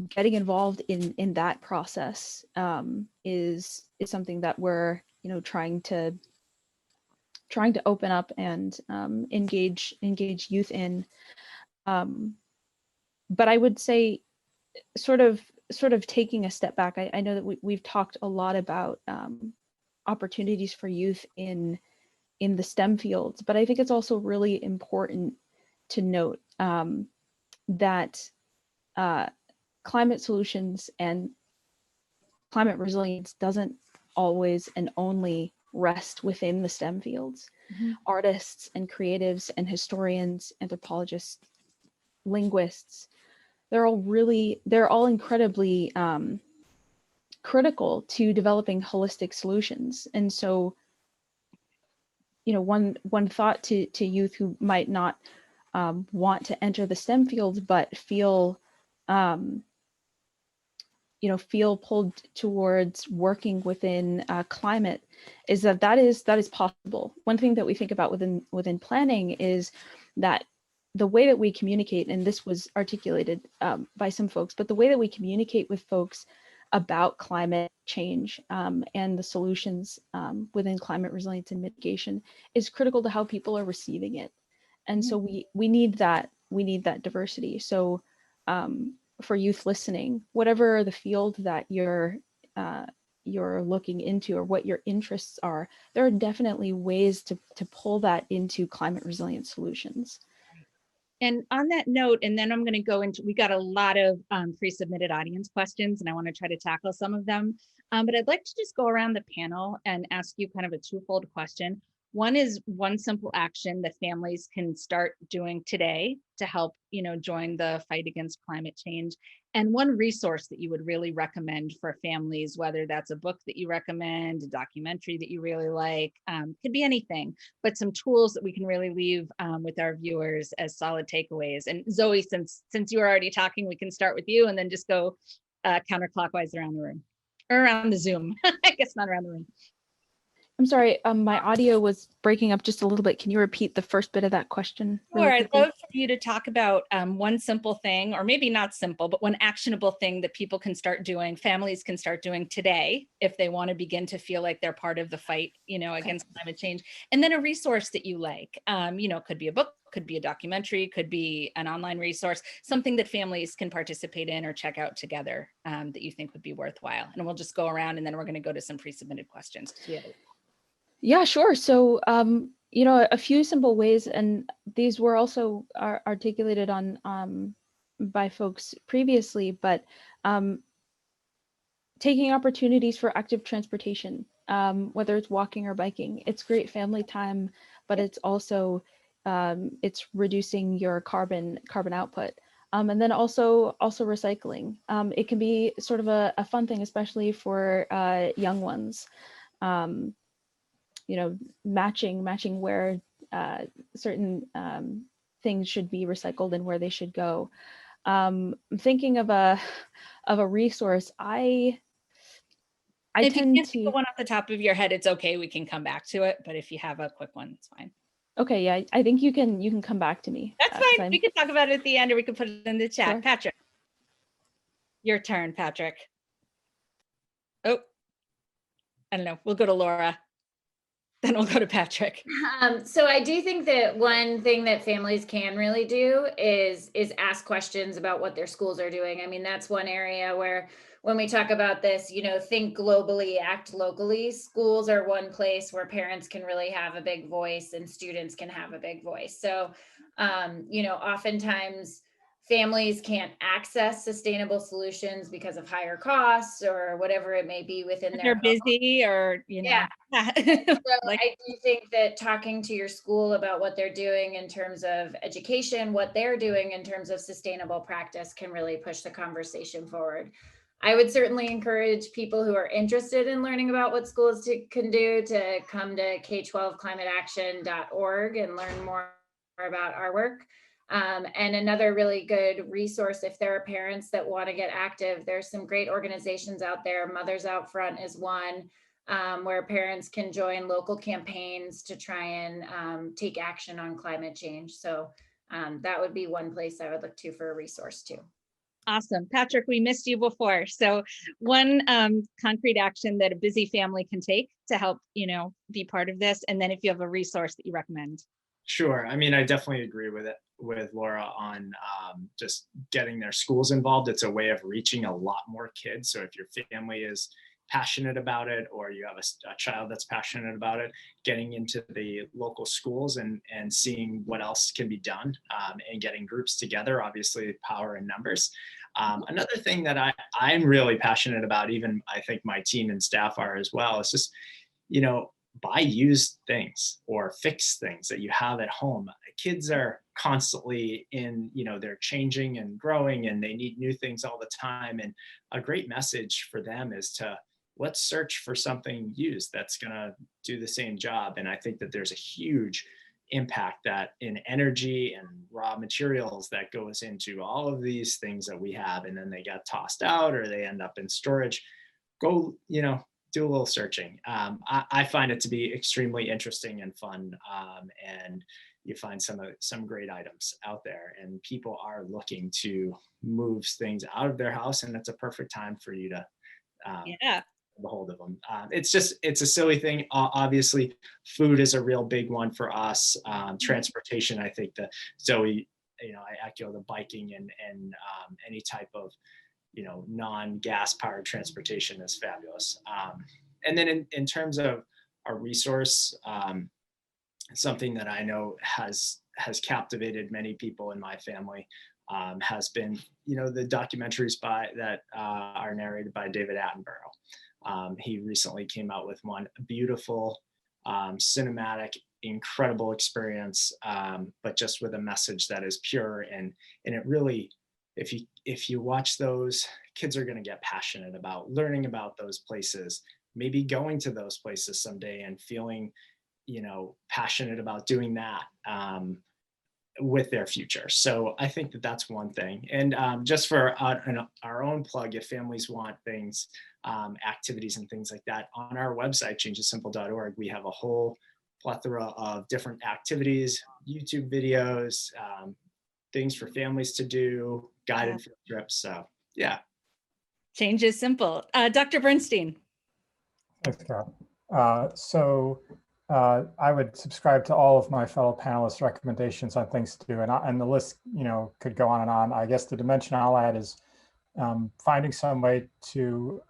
getting involved in that process is something that we're trying to open up and engage youth in. But I would say sort of taking a step back, I know that we've talked a lot about opportunities for youth in the STEM fields, but I think it's also really important to note that climate solutions and climate resilience doesn't always and only rest within the STEM fields. Mm-hmm. Artists and creatives and historians, anthropologists, linguists, they're all incredibly critical to developing holistic solutions. And so, one thought to youth who might not want to enter the STEM fields, but feel pulled towards working within climate, is that is possible. One thing that we think about within planning is that the way that we communicate, and this was articulated by some folks, but the way that we communicate with folks about climate change and the solutions within climate resilience and mitigation is critical to how people are receiving it. And so we need that diversity. So for youth listening, whatever the field that you're looking into or what your interests are, there are definitely ways to pull that into climate resilient solutions. And on that note, and then I'm going to go into, we got a lot of pre-submitted audience questions, and I want to try to tackle some of them. But I'd like to just go around the panel and ask you kind of a twofold question. One is one simple action that families can start doing today to help, join the fight against climate change. And one resource that you would really recommend for families, whether that's a book that you recommend, a documentary that you really like, could be anything, but some tools that we can really leave with our viewers as solid takeaways. And Zoe, since you were already talking, we can start with you and then just go counterclockwise around the room, or around the Zoom. I guess not around the room. I'm sorry, my audio was breaking up just a little bit. Can you repeat the first bit of that question? Sure, I'd love for you to talk about one simple thing, or maybe not simple, but one actionable thing that people can start doing, families can start doing today, if they want to begin to feel like they're part of the fight, against climate change. And then a resource that you like, could be a book, could be a documentary, could be an online resource, something that families can participate in or check out together that you think would be worthwhile. And we'll just go around, and then we're going to go to some pre-submitted questions. Yeah, sure. So, a few simple ways, and these were also articulated on by folks previously, but taking opportunities for active transportation, whether it's walking or biking, it's great family time, but it's also it's reducing your carbon output. And then also recycling. It can be sort of a fun thing, especially for young ones. Matching where certain things should be recycled and where they should go. I'm thinking of a resource. I if tend you can't to think of one off the top of your head, it's okay. We can come back to it. But if you have a quick one, it's fine. Okay, yeah, I think you can come back to me. That's fine. We can talk about it at the end, or we can put it in the chat. Sure. Patrick, your turn, Patrick. Oh, I don't know. We'll go to Laura. Then we'll go to Patrick. So I do think that one thing that families can really do is ask questions about what their schools are doing. I mean, that's one area where when we talk about this, think globally, act locally. Schools are one place where parents can really have a big voice and students can have a big voice. So, oftentimes families can't access sustainable solutions because of higher costs or whatever it may be within their They're home. busy or, Yeah. So like, I do think that talking to your school about what they're doing in terms of education, what they're doing in terms of sustainable practice can really push the conversation forward. I would certainly encourage people who are interested in learning about what schools can do to come to k12climateaction.org and learn more about our work. And another really good resource, if there are parents that want to get active, there's some great organizations out there. Mothers Out Front is one, where parents can join local campaigns to try and take action on climate change. So that would be one place I would look to for a resource too. awesome. Patrick, we missed you before. So one concrete action that a busy family can take to help, be part of this. And then if you have a resource that you recommend. Sure. I mean, I definitely agree with Laura on just getting their schools involved. It's a way of reaching a lot more kids. So if your family is passionate about it, or you have a child that's passionate about it, getting into the local schools and seeing what else can be done, and getting groups together, obviously power in numbers. Another thing that I'm really passionate about, even I think my team and staff are as well, is just, buy used things or fix things that you have at home. Kids are constantly they're changing and growing and they need new things all the time. And a great message for them is to let's search for something used that's going to do the same job. And I think that there's a huge impact that in energy and raw materials that goes into all of these things that we have, and then they get tossed out or they end up in storage. Go, do a little searching. I find it to be extremely interesting and fun, and you find some great items out there, and people are looking to move things out of their house, and it's a perfect time for you to get a hold of them. It's a silly thing. Obviously, food is a real big one for us. Transportation, I think that Zoe, I echo the biking and any type of non-gas powered transportation is fabulous. And then in terms of a resource, something that I know has captivated many people in my family has been, the documentaries that are narrated by David Attenborough. He recently came out with one, beautiful, cinematic, incredible experience, but just with a message that is pure and it really, if you watch those, kids are going to get passionate about learning about those places, maybe going to those places someday and feeling, passionate about doing that with their future. So I think that that's one thing. And just for our own plug, if families want things, activities and things like that, on our website, changeissimple.org, we have a whole plethora of different activities, YouTube videos, things for families to do, guided field trips. So yeah. Change is simple. Dr. Bernstein. Thanks, Carol. I would subscribe to all of my fellow panelists' recommendations on things to do, and the list, could go on and on. I guess the dimension I'll add is finding some way to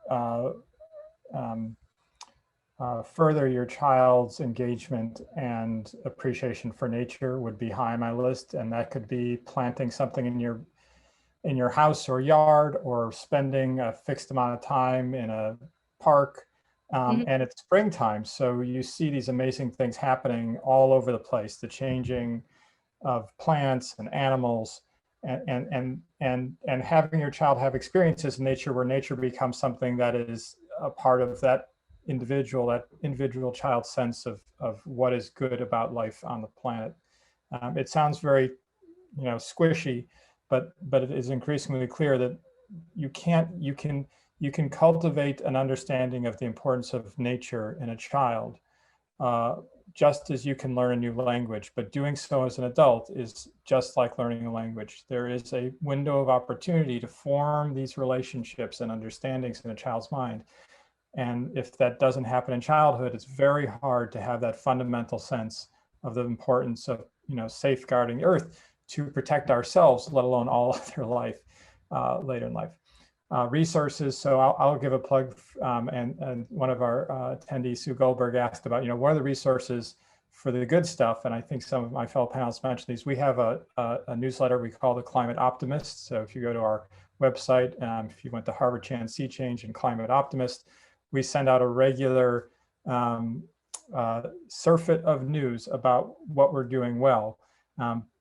further your child's engagement and appreciation for nature would be high on my list, and that could be planting something in your house or yard, or spending a fixed amount of time in a park. And it's springtime, so you see these amazing things happening all over the place, the changing of plants and animals, and having your child have experiences in nature where nature becomes something that is a part of that individual child's sense of what is good about life on the planet. It sounds very squishy, but it is increasingly clear that you can cultivate an understanding of the importance of nature in a child, just as you can learn a new language. But doing so as an adult is just like learning a language. There is a window of opportunity to form these relationships and understandings in a child's mind And if that doesn't happen in childhood, it's very hard to have that fundamental sense of the importance of, safeguarding the earth to protect ourselves, let alone all other life later in life. Resources, so I'll give a plug, and one of our attendees, Sue Goldberg, asked about, what are the resources for the good stuff? And I think some of my fellow panelists mentioned these. We have a newsletter we call the Climate Optimist. So if you go to our website, if you went to Harvard Chan Sea Change and Climate Optimist, we send out a regular surfeit of news about what we're doing well,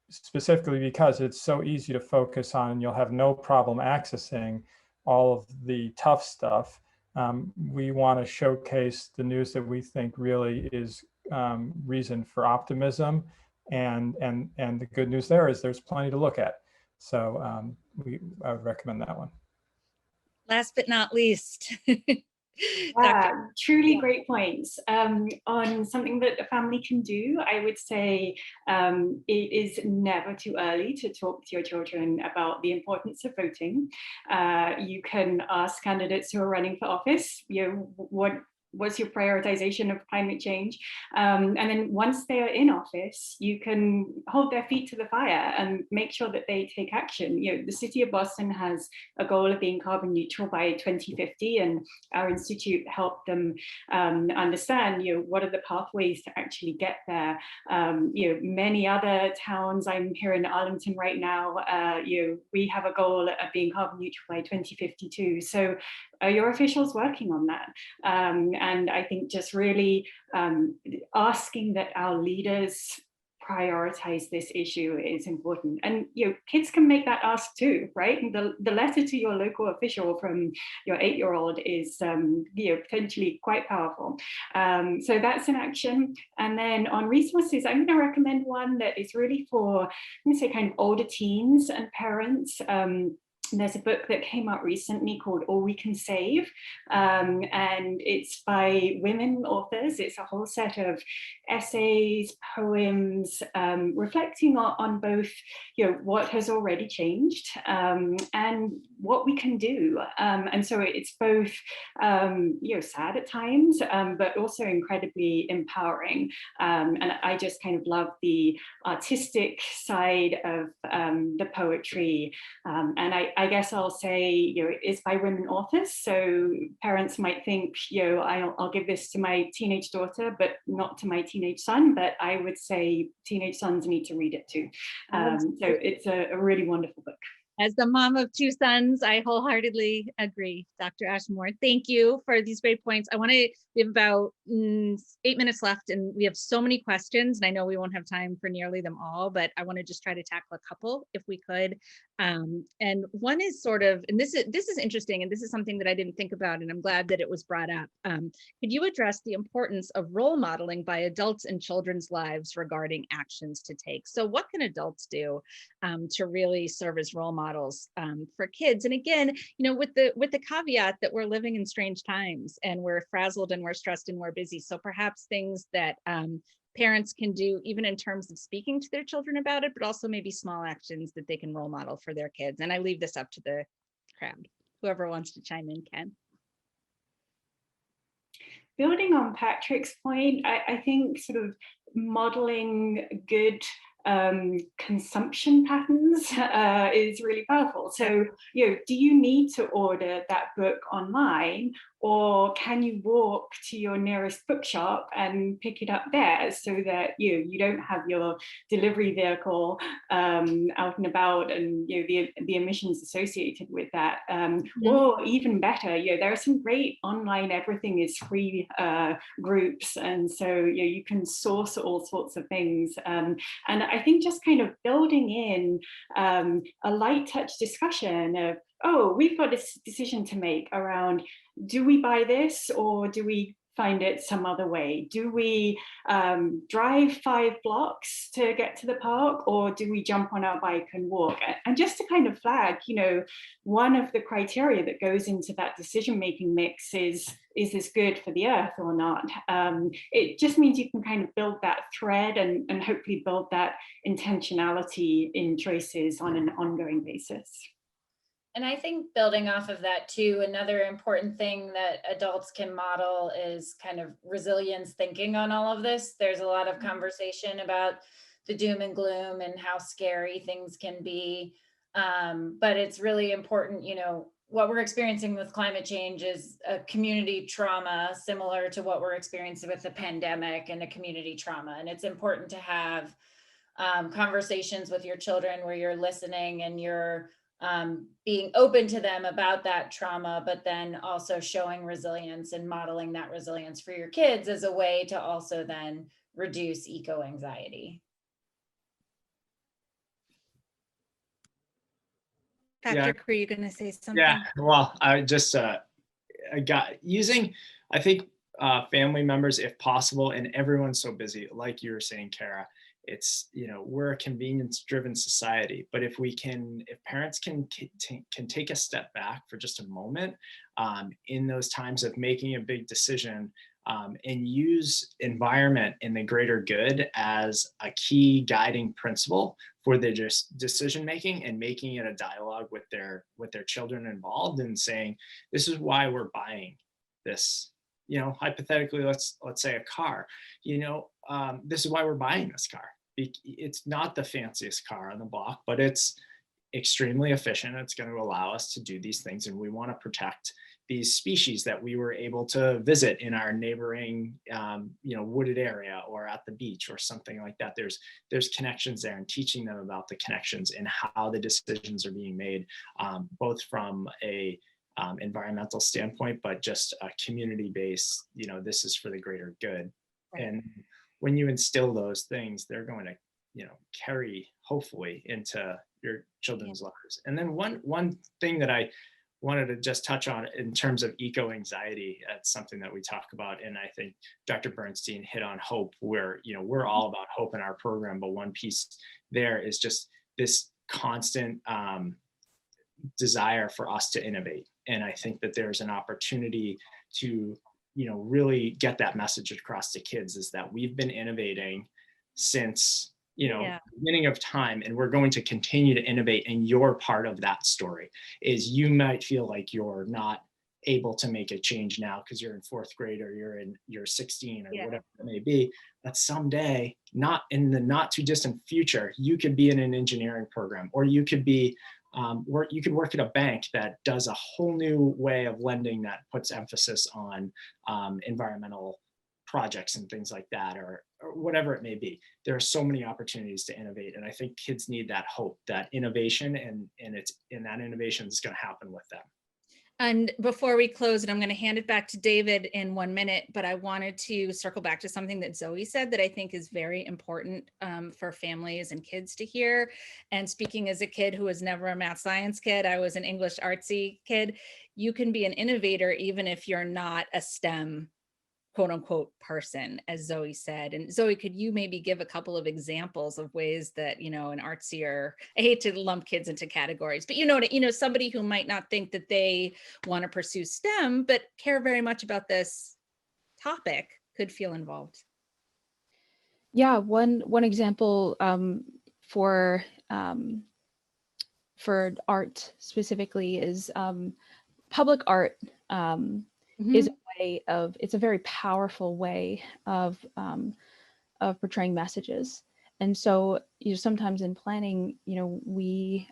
specifically because it's so easy to focus on, and you'll have no problem accessing all of the tough stuff. We want to showcase the news that we think really is reason for optimism, and the good news there is there's plenty to look at. So I would recommend that one. Last but not least. Truly great points. On something that a family can do, I would say it is never too early to talk to your children about the importance of voting. You can ask candidates who are running for office, what's your prioritization of climate change? And then once they are in office, you can hold their feet to the fire and make sure that they take action. The city of Boston has a goal of being carbon neutral by 2050, and our institute helped them understand, what are the pathways to actually get there. Many other towns, I'm here in Arlington right now, we have a goal of being carbon neutral by 2052. So are your officials working on that? And I think just really asking that our leaders prioritize this issue is important. And kids can make that ask too, right? The letter to your local official from your 8-year-old is potentially quite powerful. So that's an action. And then on resources, I'm going to recommend one that is really for, I'm going to say, kind of older teens and parents. There's a book that came out recently called All We Can Save, and it's by women authors. It's a whole set of essays, poems, reflecting on both, what has already changed and what we can do. And so it's both, sad at times, but also incredibly empowering. And I just kind of love the artistic side of the poetry, and I guess I'll say, it's by women authors. So parents might think, I'll give this to my teenage daughter, but not to my teenage son. But I would say teenage sons need to read it too. So it's a really wonderful book. As the mom of 2 sons, I wholeheartedly agree, Dr. Ashmore. Thank you for these great points. We have about 8 minutes left, and we have so many questions, and I know we won't have time for nearly them all, but I want to just try to tackle a couple if we could. And one is sort of, and this is interesting, and this is something that I didn't think about, and I'm glad that it was brought up. Could you address the importance of role modeling by adults in children's lives regarding actions to take? So what can adults do to really serve as role models for kids? And again, with the caveat that we're living in strange times, and we're frazzled, and we're stressed, and we're busy. So perhaps things that parents can do, even in terms of speaking to their children about it, but also maybe small actions that they can role model for their kids. And I leave this up to the crowd. Whoever wants to chime in can. Building on Patrick's point, I think sort of modeling good consumption patterns is really powerful. So, do you need to order that book online, or can you walk to your nearest bookshop and pick it up there, so that you don't have your delivery vehicle out and about, and the emissions associated with that? Or even better, there are some great online everything is free groups, and so you can source all sorts of things. And I think just kind of building in a light touch discussion of, oh, we've got this decision to make around, do we buy this, or do we find it some other way? Do we drive 5 blocks to get to the park, or do we jump on our bike and walk? And just to kind of flag, one of the criteria that goes into that decision-making mix is this good for the earth or not? It just means you can kind of build that thread and hopefully build that intentionality in choices on an ongoing basis. And I think building off of that too, another important thing that adults can model is kind of resilience thinking on all of this. There's a lot of conversation about the doom and gloom and how scary things can be. But it's really important, you know, what we're experiencing with climate change is a community trauma similar to what we're experiencing with the pandemic and a community trauma. And it's important to have conversations with your children where you're listening and you're being open to them about that trauma, but then also showing resilience and modeling that resilience for your kids as a way to also then reduce eco-anxiety. Patrick, were you going to say something? Yeah, well, I just I think family members if possible, and everyone's so busy, like you were saying, Kara. It's, you know, we're a convenience driven society, but if parents can take a step back for just a moment in those times of making a big decision, and use environment and the greater good as a key guiding principle for their decision making, and making it a dialogue with their children involved, and saying, this is why we're buying this, you know, hypothetically, let's say a car, you know, this is why we're buying this car. It's not the fanciest car on the block, but it's extremely efficient. It's going to allow us to do these things, and we want to protect these species that we were able to visit in our neighboring, you know, wooded area or at the beach or something like that. There's connections there, and teaching them about the connections and how the decisions are being made, both from a environmental standpoint, but just a community-based, you know, this is for the greater good. Right. And when you instill those things, they're going to, you know, carry hopefully into your children's lives. And then one thing that I wanted to just touch on in terms of eco-anxiety, that's something that we talk about, and I think Dr. Bernstein hit on hope, where, you know, we're all about hope in our program, but one piece there is just this constant desire for us to innovate. And I think that there's an opportunity to, you know, really get that message across to kids, is that we've been innovating since, you know, beginning of time, and we're going to continue to innovate. And you're part of that story. Is you might feel like you're not able to make a change now because you're in 4th grade, or you're 16 or whatever it may be, but someday, not in the not too distant future, you could be in an engineering program, or you could be you could work at a bank that does a whole new way of lending that puts emphasis on environmental projects and things like that, or whatever it may be. There are so many opportunities to innovate, and I think kids need that hope, that innovation, and that innovation is going to happen with them. And before we close, and I'm going to hand it back to David in 1 minute, but I wanted to circle back to something that Zoe said that I think is very important for families and kids to hear. And speaking as a kid who was never a math science kid, I was an English artsy kid. You can be an innovator even if you're not a STEM quote unquote person, as Zoe said. And Zoe, could you maybe give a couple of examples of ways that, you know, an artsier, I hate to lump kids into categories, but you know, somebody who might not think that they want to pursue STEM, but care very much about this topic could feel involved? Yeah, one example for art specifically is public art. Is a way of, it's a very powerful way of portraying messages. And so, you know, sometimes in planning, you know, we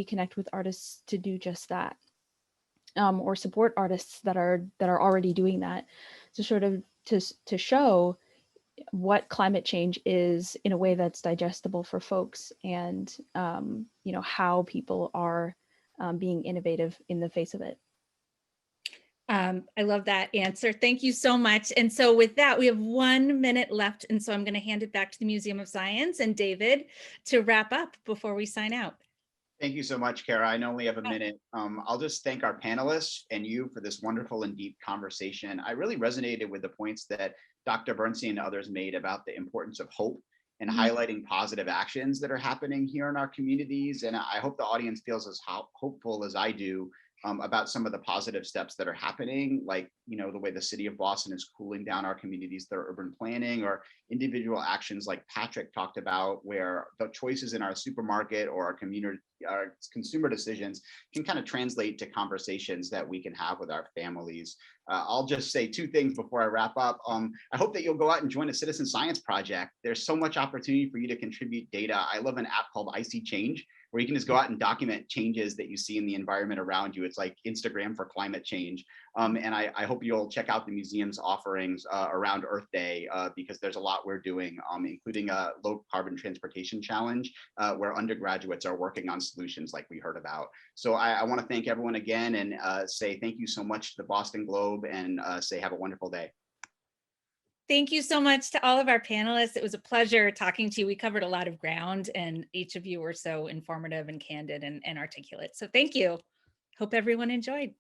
connect with artists to do just that, or support artists that are already doing that, to sort of to show what climate change is in a way that's digestible for folks, and you know, how people are being innovative in the face of it. I love that answer. Thank you so much. And so with that, we have 1 minute left. And so I'm going to hand it back to the Museum of Science and David to wrap up before we sign out. Thank you so much, Kara. I only have a minute. I'll just thank our panelists and you for this wonderful and deep conversation. I really resonated with the points that Dr. Bernstein and others made about the importance of hope and highlighting positive actions that are happening here in our communities. And I hope the audience feels as hopeful as I do about some of the positive steps that are happening, like, the way the city of Boston is cooling down our communities through urban planning, or individual actions like Patrick talked about, where the choices in our supermarket or our consumer decisions can kind of translate to conversations that we can have with our families. I'll just say two things before I wrap up. I hope that you'll go out and join a citizen science project. There's so much opportunity for you to contribute data. I love an app called I See Change, where you can just go out and document changes that you see in the environment around you. It's like Instagram for climate change. And I hope you'll check out the museum's offerings around Earth Day, because there's a lot we're doing, including a low carbon transportation challenge, where undergraduates are working on solutions like we heard about. So I want to thank everyone again, and say thank you so much to the Boston Globe, and say have a wonderful day. Thank you so much to all of our panelists. It was a pleasure talking to you. We covered a lot of ground, and each of you were so informative and candid and articulate. So thank you. Hope everyone enjoyed.